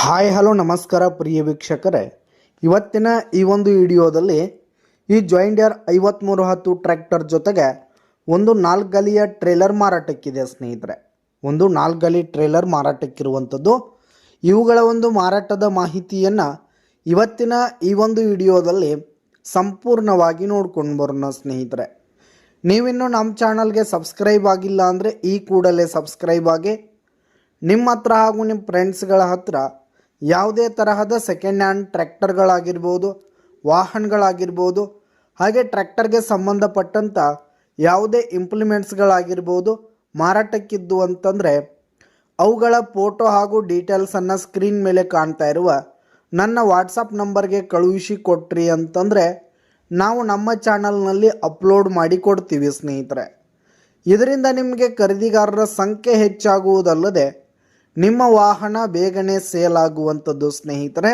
Hi hello ನಮಸ್ಕಾರ ಪ್ರಿಯ ವೀಕ್ಷಕರೇ, ಇವತ್ತಿನ ಈ ಒಂದು ವಿಡಿಯೋದಲ್ಲಿ ಈ ಜಾಯಿಂಡಿಯರ್ 5310 ಟ್ರ್ಯಾಕ್ಟರ್ ಜೊತೆಗೆ ಒಂದು 4 ಗಾಲಿಯ ಟ್ರೇಲರ್ ಮಾರಾಟಕ್ಕಿದೆ ಸ್ನೇಹಿತರೆ. ಒಂದು 4 ಗಾಲಿ ಟ್ರೇಲರ್ ಮಾರಾಟಕ್ಕಿರುವಂಥದ್ದು. ಇವುಗಳ ಒಂದು ಮಾರಾಟದ ಮಾಹಿತಿಯನ್ನು ಇವತ್ತಿನ ಈ ಒಂದು ವಿಡಿಯೋದಲ್ಲಿ ಸಂಪೂರ್ಣವಾಗಿ ನೋಡ್ಕೊಂಡು ಬರೋಣ ಸ್ನೇಹಿತರೆ. ನೀವಿನ್ನೂ ನಮ್ಮ ಚಾನಲ್ಗೆ ಸಬ್ಸ್ಕ್ರೈಬ್ ಆಗಿಲ್ಲ ಅಂದರೆ ಈ ಕೂಡಲೇ ಸಬ್ಸ್ಕ್ರೈಬ್ ಆಗಿ ನಿಮ್ಮ ಹತ್ರ ಹಾಗೂ ನಿಮ್ಮ ಫ್ರೆಂಡ್ಸ್ಗಳ ಹತ್ರ ಯಾವುದೇ ತರಹದ ಸೆಕೆಂಡ್ ಹ್ಯಾಂಡ್ ಟ್ರ್ಯಾಕ್ಟರ್ಗಳಾಗಿರ್ಬೋದು, ವಾಹನಗಳಾಗಿರ್ಬೋದು, ಹಾಗೆ ಟ್ರ್ಯಾಕ್ಟರ್ಗೆ ಸಂಬಂಧಪಟ್ಟಂಥ ಯಾವುದೇ ಇಂಪ್ಲಿಮೆಂಟ್ಸ್ಗಳಾಗಿರ್ಬೋದು ಮಾರಾಟಕ್ಕಿದ್ದು ಅಂತಂದರೆ ಅವುಗಳ ಫೋಟೋ ಹಾಗೂ ಡೀಟೇಲ್ಸನ್ನು ಸ್ಕ್ರೀನ್ ಮೇಲೆ ಕಾಣ್ತಾ ಇರುವ ನನ್ನ ವಾಟ್ಸಪ್ ನಂಬರ್ಗೆ ಕಳುಹಿಸಿ ಕೊಟ್ರಿ ಅಂತಂದರೆ ನಾವು ನಮ್ಮ ಚಾನಲ್ನಲ್ಲಿ ಅಪ್ಲೋಡ್ ಮಾಡಿ ಕೊಡ್ತೀವಿ ಸ್ನೇಹಿತರೆ. ಇದರಿಂದ ನಿಮಗೆ ಖರೀದಿಗಾರರ ಸಂಖ್ಯೆ ಹೆಚ್ಚಾಗುವುದಲ್ಲದೆ ನಿಮ್ಮ ವಾಹನ ಬೇಗನೆ ಸೇಲ್ ಆಗುವಂಥದ್ದು ಸ್ನೇಹಿತರೆ.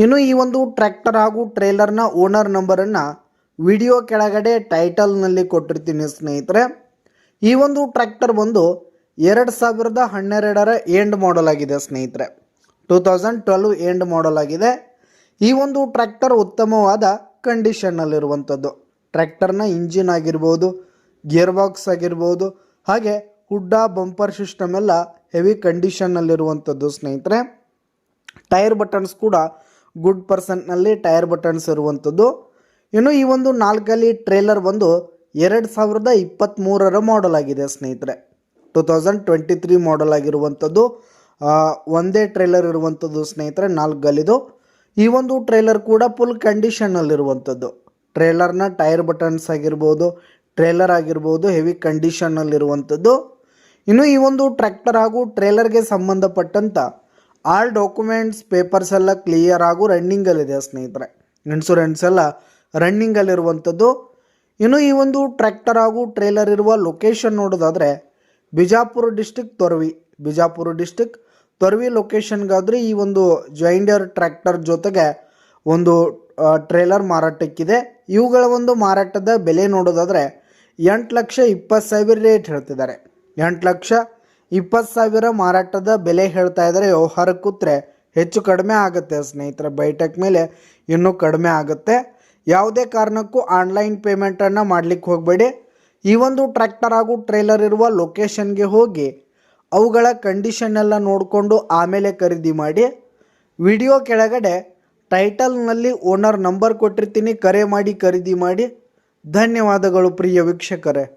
ಇನ್ನು ಈ ಒಂದು ಟ್ರ್ಯಾಕ್ಟರ್ ಹಾಗೂ ಟ್ರೇಲರ್ನ ಓನರ್ ನಂಬರನ್ನು ವಿಡಿಯೋ ಕೆಳಗಡೆ ಟೈಟಲ್ನಲ್ಲಿ ಕೊಟ್ಟಿರ್ತೀನಿ ಸ್ನೇಹಿತರೆ. ಈ ಒಂದು ಟ್ರ್ಯಾಕ್ಟರ್ ಬಂದು 2012ರ ಎಂಡ್ ಮಾಡಲ್ ಆಗಿದೆ ಸ್ನೇಹಿತರೆ. 2012 ಎಂಡ್ ಮಾಡಲ್ ಆಗಿದೆ. ಈ ಒಂದು ಟ್ರ್ಯಾಕ್ಟರ್ ಉತ್ತಮವಾದ ಕಂಡೀಷನ್ನಲ್ಲಿರುವಂಥದ್ದು. ಟ್ರ್ಯಾಕ್ಟರ್ನ ಇಂಜಿನ್ ಆಗಿರ್ಬೋದು, ಗೇರ್ ಬಾಕ್ಸ್ ಆಗಿರ್ಬೋದು, ಹಾಗೆ ಹುಡ್ಡ ಬಂಪರ್ ಸಿಸ್ಟಮ್ ಎಲ್ಲ ಹೆವಿ ಕಂಡೀಷನ್ನಲ್ಲಿರುವಂಥದ್ದು ಸ್ನೇಹಿತರೆ. ಟೈರ್ ಬಟನ್ಸ್ ಕೂಡ ಗುಡ್ ಪರ್ಸೆಂಟ್ನಲ್ಲಿ ಟೈರ್ ಬಟನ್ಸ್ ಇರುವಂಥದ್ದು. ಇನ್ನು ಈ ಒಂದು 4 ಗಾಲಿ ಟ್ರೇಲರ್ ಬಂದು 2023ರ ಮಾಡಲ್ ಆಗಿದೆ ಸ್ನೇಹಿತರೆ. 2023 ಮಾಡಲ್ ಆಗಿರುವಂಥದ್ದು. ಒಂದೇ ಟ್ರೇಲರ್ ಇರುವಂಥದ್ದು ಸ್ನೇಹಿತರೆ, 4 ಗಾಲಿದು. ಈ ಒಂದು ಟ್ರೇಲರ್ ಕೂಡ ಫುಲ್ ಕಂಡೀಷನ್ನಲ್ಲಿರುವಂಥದ್ದು. ಟ್ರೇಲರ್ನ ಟೈರ್ ಬಟನ್ಸ್ ಆಗಿರ್ಬೋದು, ಟ್ರೇಲರ್ ಆಗಿರ್ಬೋದು ಹೆವಿ ಕಂಡೀಷನ್ನಲ್ಲಿರುವಂಥದ್ದು. ಇನ್ನು ಈ ಒಂದು ಟ್ರ್ಯಾಕ್ಟರ್ ಹಾಗೂ ಟ್ರೇಲರ್ಗೆ ಸಂಬಂಧಪಟ್ಟಂಥ ಆಲ್ ಡಾಕ್ಯುಮೆಂಟ್ಸ್ ಪೇಪರ್ಸ್ ಎಲ್ಲ ಕ್ಲಿಯರ್ ಹಾಗೂ ರನ್ನಿಂಗಲ್ಲಿದೆ ಸ್ನೇಹಿತರೆ. ಇನ್ಶೂರೆನ್ಸ್ ಎಲ್ಲ ರನ್ನಿಂಗಲ್ಲಿರುವಂಥದ್ದು. ಇನ್ನು ಈ ಒಂದು ಟ್ರ್ಯಾಕ್ಟರ್ ಹಾಗೂ ಟ್ರೇಲರ್ ಇರುವ ಲೊಕೇಶನ್ ನೋಡೋದಾದರೆ ಬಿಜಾಪುರ ಡಿಸ್ಟಿಕ್ ತೊರವಿ ಲೊಕೇಶನ್ಗಾದರೆ ಈ ಒಂದು ಜಾಯಿಂಡಿಯರ್ ಟ್ರ್ಯಾಕ್ಟರ್ ಜೊತೆಗೆ ಒಂದು ಟ್ರೇಲರ್ ಮಾರಾಟಕ್ಕಿದೆ. ಇವುಗಳ ಒಂದು ಮಾರಾಟದ ಬೆಲೆ ನೋಡೋದಾದರೆ 8,20,000 ರೇಟ್ ಹೇಳ್ತಿದ್ದಾರೆ. 8,20,000 ಮಾರಾಟದ ಬೆಲೆ ಹೇಳ್ತಾ ಇದ್ದಾರೆ. ವ್ಯವಹಾರ ಕೂತ್ರೆ ಹೆಚ್ಚು ಕಡಿಮೆ ಆಗುತ್ತೆ ಸ್ನೇಹಿತರೆ. ಬೈಟೆಕ್ ಮೇಲೆ ಇನ್ನೂ ಕಡಿಮೆ ಆಗುತ್ತೆ. ಯಾವುದೇ ಕಾರಣಕ್ಕೂ ಆನ್ಲೈನ್ ಪೇಮೆಂಟನ್ನು ಮಾಡಲಿಕ್ಕೆ ಹೋಗಬೇಡಿ. ಈ ಒಂದು ಟ್ರ್ಯಾಕ್ಟರ್ ಹಾಗೂ ಟ್ರೇಲರ್ ಇರುವ ಲೊಕೇಶನ್ಗೆ ಹೋಗಿ ಅವುಗಳ ಕಂಡೀಷನ್ ಎಲ್ಲ ನೋಡಿಕೊಂಡು ಆಮೇಲೆ ಖರೀದಿ ಮಾಡಿ. ವಿಡಿಯೋ ಕೆಳಗಡೆ ಟೈಟಲ್ನಲ್ಲಿ ಓನರ್ ನಂಬರ್ ಕೊಟ್ಟಿರ್ತೀನಿ, ಕರೆ ಮಾಡಿ ಖರೀದಿ ಮಾಡಿ. ಧನ್ಯವಾದಗಳು ಪ್ರಿಯ ವೀಕ್ಷಕರೇ.